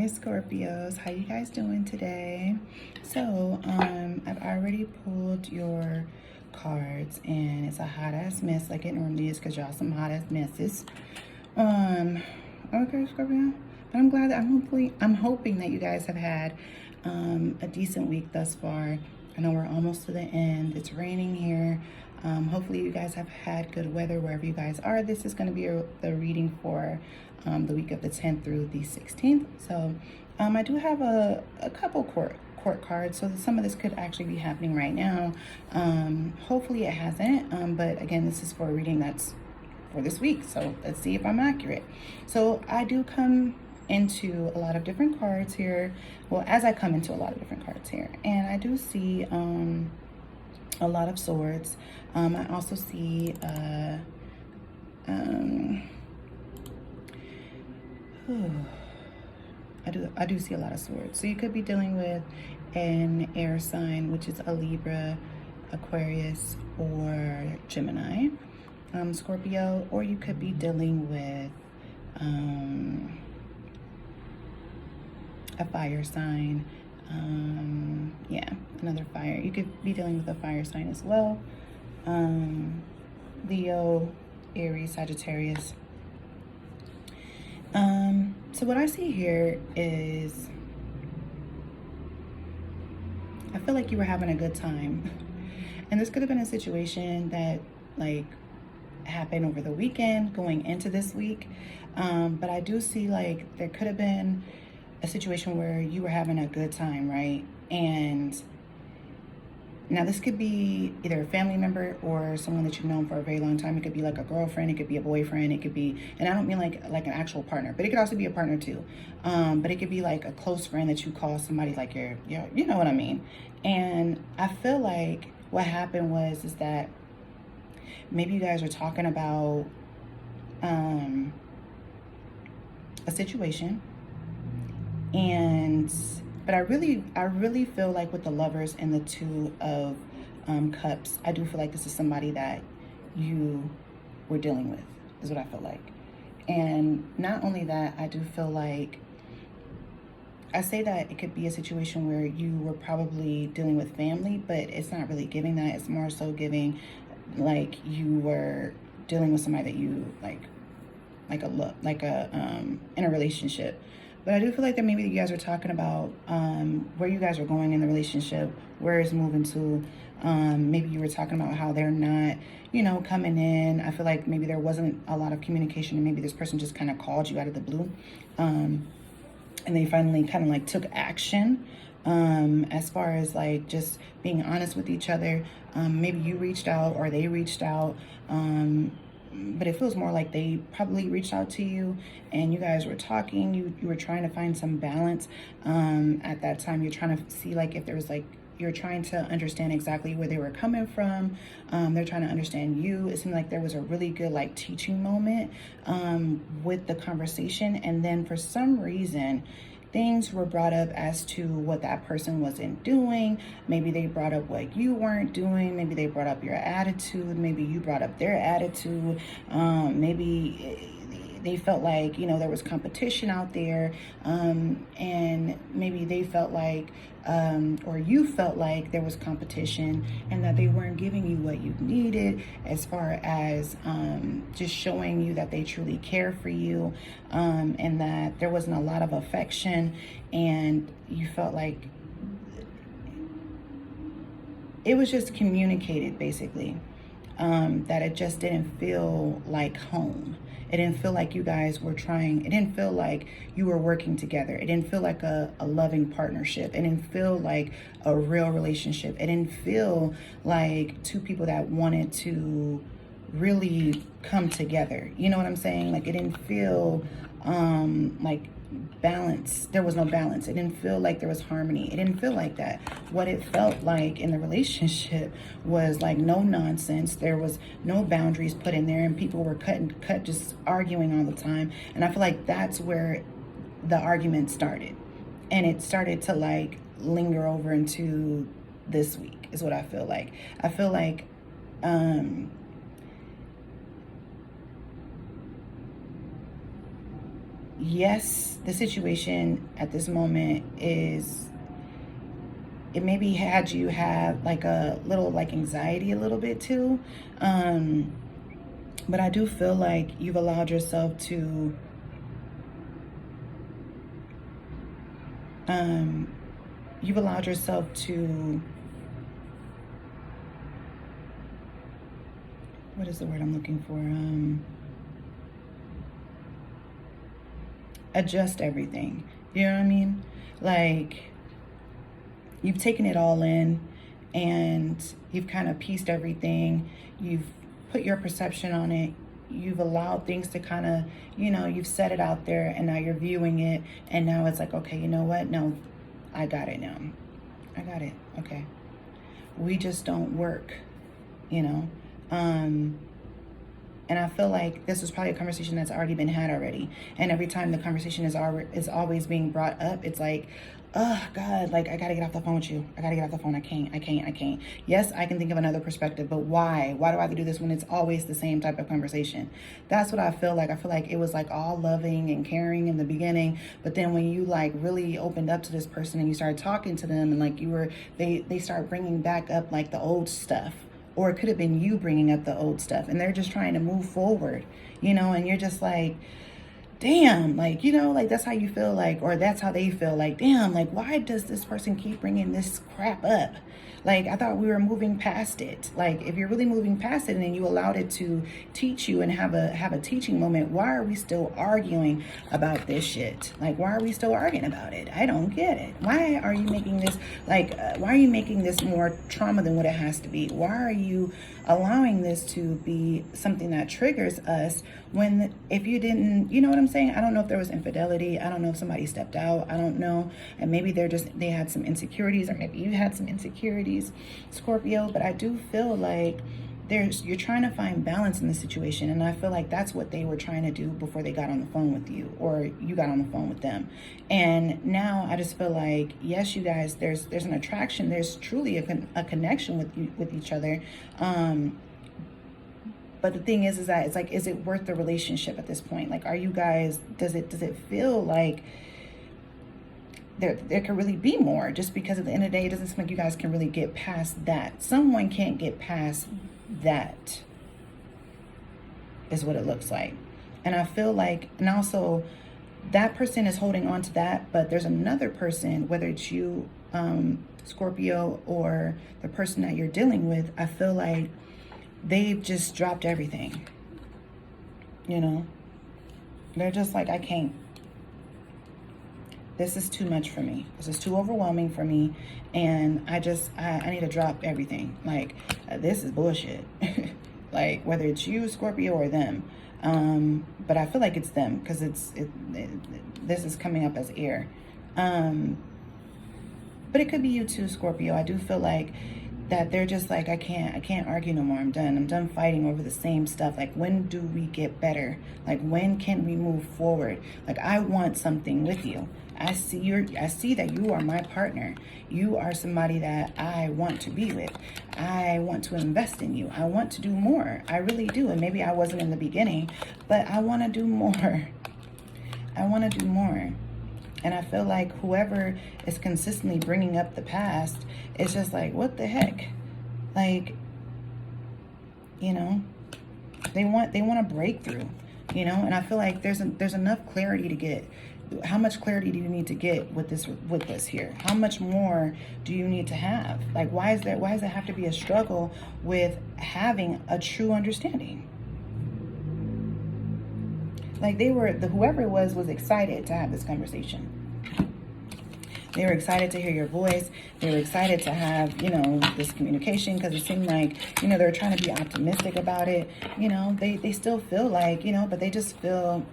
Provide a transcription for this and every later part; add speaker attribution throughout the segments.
Speaker 1: Hi Scorpios, how you guys doing today? So I've already pulled your cards and it's a hot ass mess like it normally is because y'all some hot ass messes. Okay Scorpio, but I'm glad that I'm hoping that you guys have had a decent week thus far. I know we're almost to the end. It's raining here. Hopefully you guys have had good weather wherever you guys are. This is going to be the reading for the week of the 10th through the 16th. So I do have a couple court cards, so some of this could actually be happening right now. Hopefully it hasn't, but again, this is for a reading that's for this week, so let's see if I'm accurate. So I do come into a lot of different cards here. Well, as I come into a lot of different cards here, and I do see a lot of swords. I also see I do see a lot of swords. So you could be dealing with an air sign, which is a Libra, Aquarius, or Gemini, Scorpio, or you could be dealing with a fire sign. Yeah, another fire. You could be dealing with a fire sign as well. Leo, Aries, Sagittarius. So what I see here is, I feel like you were having a good time. And this could have been a situation that like happened over the weekend going into this week. But I do see like there could have been a situation where you were having a good time, right? And now this could be either a family member or someone that you've known for a very long time. It could be like a girlfriend, it could be a boyfriend, it could be, and I don't mean like an actual partner, but it could also be a partner too. But it could be like a close friend that you call somebody like your you know what I mean? And I feel like what happened is that maybe you guys are talking about a situation, but I really feel like with the Lovers and the Two of Cups, I do feel like this is somebody that you were dealing with, is what I feel like. And not only that, I do feel like, I say that it could be a situation where you were probably dealing with family, but it's not really giving that. It's more so giving like you were dealing with somebody that you in a relationship. But I do feel like that maybe you guys are talking about where you guys are going in the relationship, where it's moving to. Maybe you were talking about how they're not, coming in. I feel like maybe there wasn't a lot of communication, and maybe this person just kind of called you out of the blue. And they finally kind of like took action as far as like just being honest with each other. Maybe you reached out or they reached out. But it feels more like they probably reached out to you and you guys were talking. You were trying to find some balance at that time. You're trying to see like if there was like, you're trying to understand exactly where they were coming from. They're trying to understand you. It seemed like there was a really good like teaching moment with the conversation. And then for some reason, things were brought up as to what that person wasn't doing. Maybe they brought up what you weren't doing. Maybe they brought up your attitude. Maybe you brought up their attitude. Maybe they felt like, there was competition out there. And maybe they felt like, or you felt like there was competition and that they weren't giving you what you needed as far as just showing you that they truly care for you, and that there wasn't a lot of affection, and you felt like it was just communicated basically, that it just didn't feel like home. It didn't feel like you guys were trying. It didn't feel like you were working together. It didn't feel like a loving partnership. It didn't feel like a real relationship. It didn't feel like two people that wanted to really come together. You know what I'm saying? Like it didn't feel like balance. There was no balance. It didn't feel like there was harmony. It didn't feel like that. What it felt like in the relationship was like no nonsense. There was no boundaries put in there, and people were just arguing all the time. And I feel like that's where the argument started, and it started to like linger over into this week is what I feel like. I feel like yes, the situation at this moment is, it maybe had you have like a little like anxiety a little bit too. But I do feel like you've allowed yourself to you've allowed yourself to, what is the word I'm looking for? Adjust everything. You know what I mean? Like, you've taken it all in and you've kind of pieced everything. You've put your perception on it. You've allowed things to kind of, you've set it out there, and now you're viewing it. And now it's like, okay, you know what? No, I got it now. I got it. Okay. We just don't work, you know? And I feel like this was probably a conversation that's already been had already. And every time the conversation is always being brought up, it's like, oh God, like, I gotta get off the phone with you. I gotta get off the phone. I can't. Yes, I can think of another perspective, but why? Why do I have to do this when it's always the same type of conversation? That's what I feel like. I feel like it was like all loving and caring in the beginning, but then when you like really opened up to this person and you started talking to them, and like they start bringing back up like the old stuff. Or it could have been you bringing up the old stuff, and they're just trying to move forward, and you're just like, damn, like, like that's how you feel like, or that's how they feel like, damn, like, why does this person keep bringing this crap up? Like, I thought we were moving past it. Like, if you're really moving past it and then you allowed it to teach you and have a teaching moment, why are we still arguing about this shit? Like, why are we still arguing about it? I don't get it. Why are you making this, like, why are you making this more trauma than what it has to be? Why are you allowing this to be something that triggers us when, if you didn't, you know what I'm saying? I don't know if there was infidelity. I don't know if somebody stepped out. I don't know. And maybe they had some insecurities, or maybe you had some insecurities, Scorpio. But I do feel like you're trying to find balance in the situation. And I feel like that's what they were trying to do before they got on the phone with you, or you got on the phone with them. And now I just feel like, yes, you guys, there's an attraction. There's truly a connection with each other. But the thing is that it's like, is it worth the relationship at this point? Like, are you guys, does it feel like there could really be more? Just because at the end of the day, it doesn't seem like you guys can really get past that. Someone can't get past that, is what it looks like. And I feel like, and also that person is holding on to that, but there's another person, whether it's you, Scorpio, or the person that you're dealing with, I feel like they've just dropped everything. They're just like, I can't. This is too much for me. This is too overwhelming for me. And I need to drop everything. Like, this is bullshit. Like, whether it's you, Scorpio, or them. But I feel like it's them, because this is coming up as air. But it could be you too, Scorpio. I do feel like that they're just like, I can't argue no more. I'm done fighting over the same stuff. Like, when do we get better? Like, when can we move forward? Like, I want something with you. I see that you are my partner. You are somebody that I want to be with. I want to invest in you. I want to do more. I really do. And maybe I wasn't in the beginning, but I want to do more. I want to do more. And I feel like whoever is consistently bringing up the past, it's just like, what the heck? Like, they want a breakthrough, and I feel like there's enough clarity to get. How much clarity do you need to get with this here? How much more do you need to have? Like, why does it have to be a struggle with having a true understanding? Like, whoever it was excited to have this conversation. They were excited to hear your voice. They were excited to have, this communication, because it seemed like, they were trying to be optimistic about it. They still feel like, but they just feel,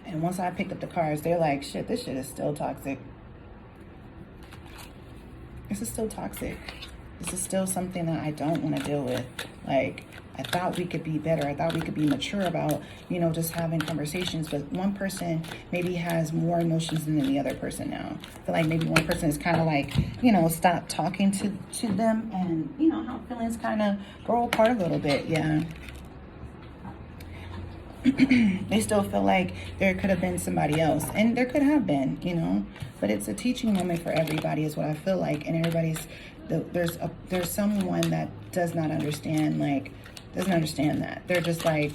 Speaker 1: and once I picked up the cards, they're like, shit, this shit is still toxic. This is still toxic. This is still something that I don't want to deal with. Like, I thought we could be better. I thought we could be mature about, just having conversations. But one person maybe has more emotions than the other person now. I feel like maybe one person is kind of like, stop talking to them, and, how feelings kind of grow apart a little bit. Yeah. they still feel like there could have been somebody else, and there could have been, you know, but it's a teaching moment for everybody is what I feel like. And everybody's there's someone that does not understand, like, doesn't understand that. They're just like,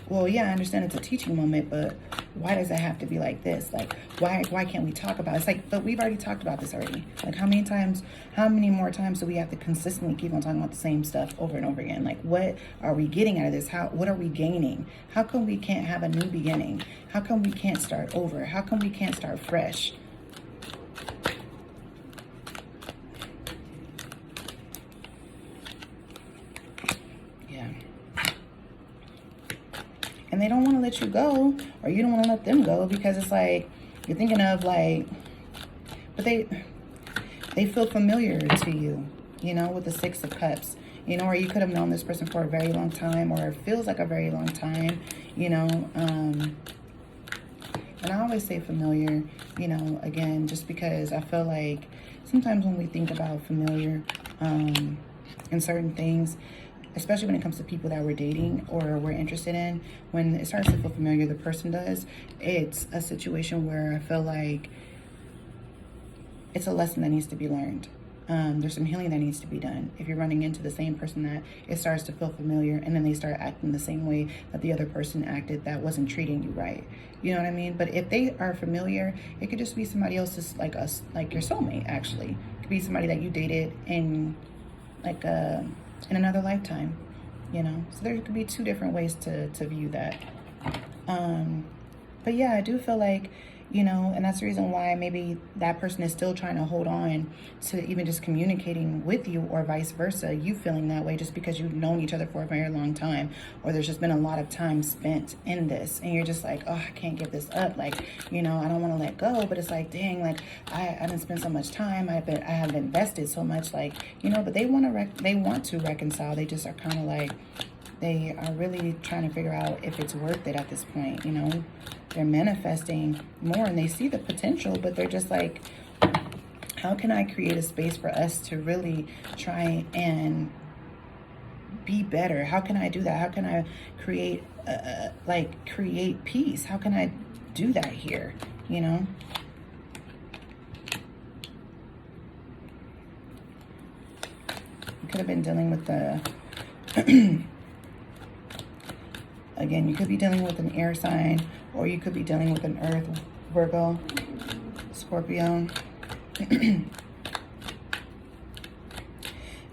Speaker 1: well, yeah, I understand it's a teaching moment, but why does it have to be like this? Like, why can't we talk about it? It's like, but we've already talked about this already. Like, how many more times do we have to consistently keep on talking about the same stuff over and over again? Like, what are we getting out of this? What are we gaining? How come we can't have a new beginning? How come we can't start over? How come we can't start fresh? And they don't want to let you go, or you don't want to let them go, because it's like you're thinking of, like, but they feel familiar to you, you know, with the Six of Cups, you know, or you could have known this person for a very long time, or it feels like a very long time, you know. And I always say familiar, you know, again, just because I feel like sometimes when we think about familiar in certain things, especially when it comes to people that we're dating or we're interested in, when it starts to feel familiar, the person does, it's a situation where I feel like it's a lesson that needs to be learned. There's some healing that needs to be done. If you're running into the same person that it starts to feel familiar, and then they start acting the same way that the other person acted that wasn't treating you right. You know what I mean? But if they are familiar, it could just be somebody else's, like us, like your soulmate, actually. It could be somebody that you dated in, like, in another lifetime, you know. So there could be two different ways to view that. But yeah, I do feel like, you know, and that's the reason why maybe that person is still trying to hold on to even just communicating with you, or vice versa, you feeling that way just because you've known each other for a very long time, or there's just been a lot of time spent in this, and you're just like, oh, I can't give this up, like, you know, I don't want to let go, but it's like, dang, like, I didn't spend so much time, I have invested so much, like, you know. But they want to reconcile. They just are kind of like, they are really trying to figure out if it's worth it at this point, you know. They're manifesting more and they see the potential, but they're just like, how can I create a space for us to really try and be better? How can I do that? How can I create, create peace? How can I do that here, you know? You could have been dealing with the... Again, you could be dealing with an air sign, or you could be dealing with an earth, Virgo, Scorpio.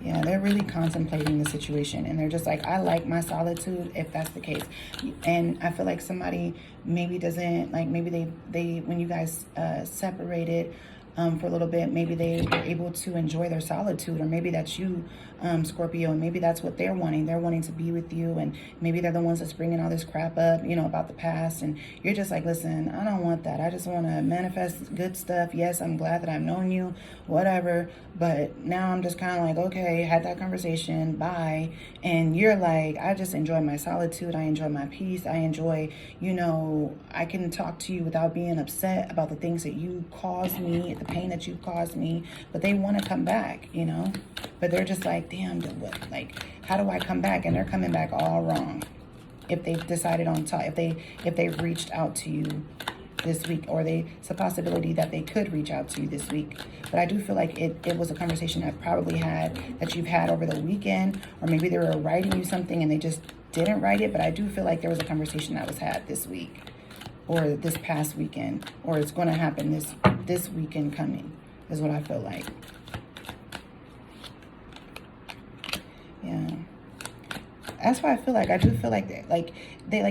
Speaker 1: Yeah, they're really contemplating the situation, and they're just like, I like my solitude, if that's the case. And I feel like somebody maybe doesn't, like, maybe they when you guys separated for a little bit, maybe they were able to enjoy their solitude, or maybe that's you, Scorpio, and maybe that's what they're wanting. They're wanting to be with you, and maybe they're the ones that's bringing all this crap up, you know, about the past, and you're just like, listen, I don't want that. I just want to manifest good stuff. Yes, I'm glad that I've known you, whatever, but now I'm just kind of like, okay, had that conversation, bye. And you're like, I just enjoy my solitude. I enjoy my peace. I enjoy, you know, I can talk to you without being upset about the things that you caused me, the pain that you caused me. But they want to come back, you know, but they're just like, damn, like, how do I come back? And they're coming back all wrong. If they've decided on top, if they've reached out to you this week, or it's a possibility that they could reach out to you this week. But I do feel like it was a conversation that you've had over the weekend, or maybe they were writing you something and they just didn't write it. But I do feel like there was a conversation that was had this week, or this past weekend, or it's going to happen this weekend coming, is what I feel like. Yeah. That's why I feel like, I do feel like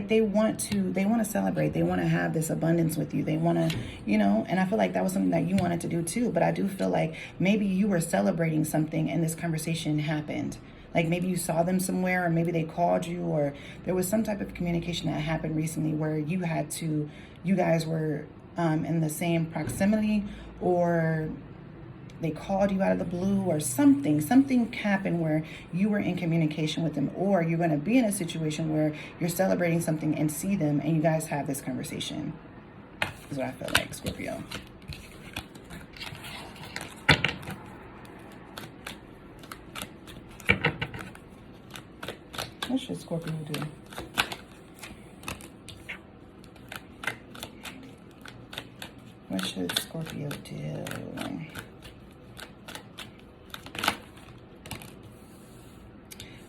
Speaker 1: they want to celebrate. They want to have this abundance with you. They want to, you know, and I feel like that was something that you wanted to do too. But I do feel like maybe you were celebrating something and this conversation happened. Like maybe you saw them somewhere, or maybe they called you, or there was some type of communication that happened recently where you guys were in the same proximity, or they called you out of the blue, or something happened where you were in communication with them, or you're going to be in a situation where you're celebrating something and see them and you guys have this conversation, is what I feel like, Scorpio. What should Scorpio do? should Scorpio do?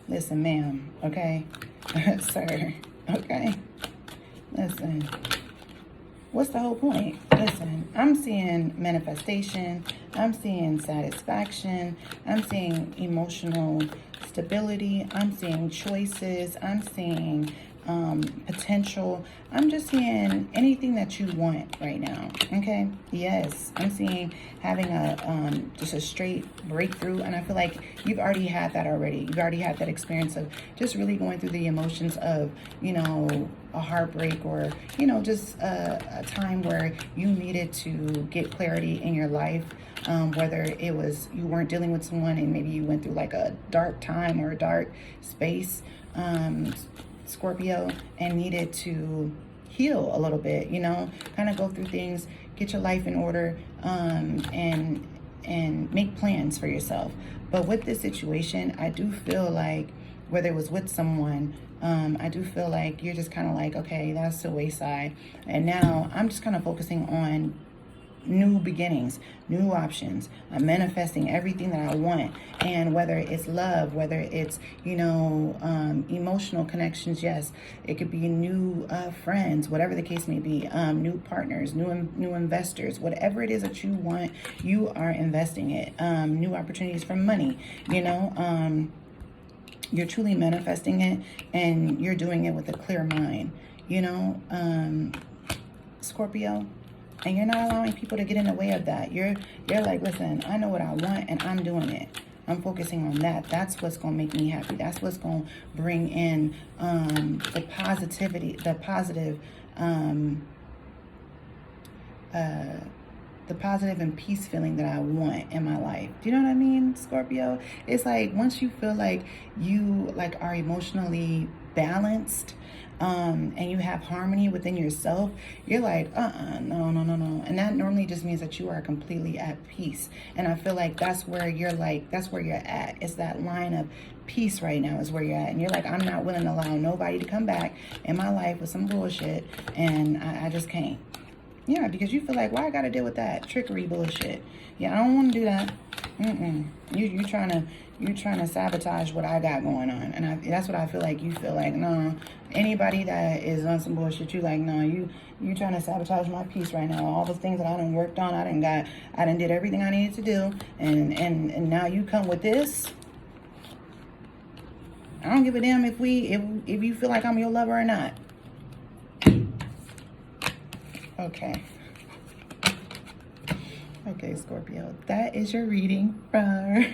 Speaker 1: Listen, ma'am, okay? Sir, okay? Listen, what's the whole point? Listen, I'm seeing manifestation. I'm seeing satisfaction. I'm seeing emotional stability. I'm seeing choices. I'm seeing potential. I'm just seeing anything that you want right now. Okay. Yes. I'm seeing having a just a straight breakthrough. And I feel like you've already had that already. You've already had that experience of just really going through the emotions of, you know, a heartbreak, or, you know, just a time where you needed to get clarity in your life. Whether it was you weren't dealing with someone and maybe you went through like a dark time or a dark space, Scorpio, and needed to heal a little bit, you know, kind of go through things, get your life in order, and make plans for yourself. But with this situation, I do feel like whether it was with someone, I do feel like you're just kind of like, okay, that's the wayside. And now I'm just kind of focusing on new beginnings, new options. I'm manifesting everything that I want. And whether it's love, whether it's, you know, emotional connections, yes, it could be new friends, whatever the case may be, new partners, new investors, whatever it is that you want, you are investing it. New opportunities for money, you know, you're truly manifesting it, and you're doing it with a clear mind, you know, Scorpio. And you're not allowing people to get in the way of that. You're like, listen, I know what I want and I'm doing it. I'm focusing on that. That's what's going to make me happy. That's what's going to bring in the positivity, the positive and peace feeling that I want in my life. Do you know what I mean, Scorpio? It's like once you feel like you like are emotionally balanced, and you have harmony within yourself, you're like, no. And that normally just means that you are completely at peace. And I feel like that's where you're at. It's that line of peace right now is where you're at. And you're like, I'm not willing to allow nobody to come back in my life with some bullshit. And I just can't. Yeah, because you feel like, why I got to deal with that trickery bullshit? Yeah, I don't want to do that. You're trying to sabotage what I got going on, and that's what I feel like. You feel like, no, anybody that is on some bullshit, you like, no, you trying to sabotage my peace right now. All the things that I done worked on, I done did everything I needed to do, and now you come with this. I don't give a damn if you feel like I'm your lover or not. Okay. Okay, Scorpio, that is your reading for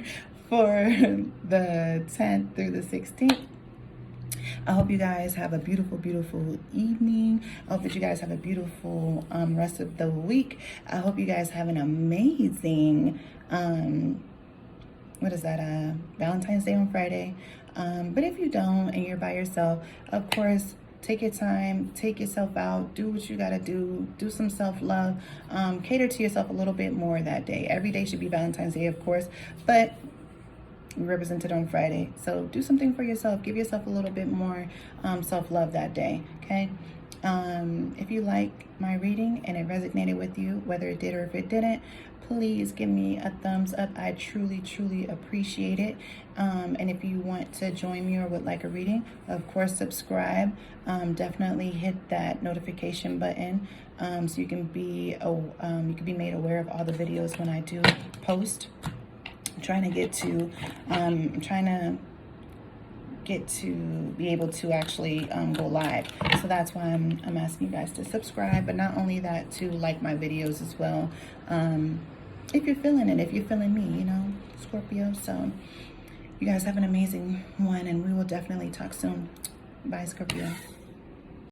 Speaker 1: the 10th through the 16th. I hope you guys have a beautiful, beautiful evening. I hope that you guys have a beautiful rest of the week. I hope you guys have an amazing, Valentine's Day on Friday. But if you don't and you're by yourself, of course, take your time, take yourself out, do what you gotta do some self-love, cater to yourself a little bit more that day. Every day should be Valentine's Day, of course, but we represented on Friday. So do something for yourself. Give yourself a little bit more self-love that day, okay? If you like my reading and it resonated with you, whether it did or if it didn't, please give me a thumbs up. I truly, truly appreciate it. And if you want to join me or would like a reading, of course, subscribe. Definitely hit that notification button so you can be made aware of all the videos when I do post. I'm trying to get to be able to actually go live. So that's why I'm asking you guys to subscribe, but not only that, to like my videos as well. If you're feeling it, if you're feeling me, you know, Scorpio. So you guys have an amazing one, and we will definitely talk soon. Bye, Scorpio.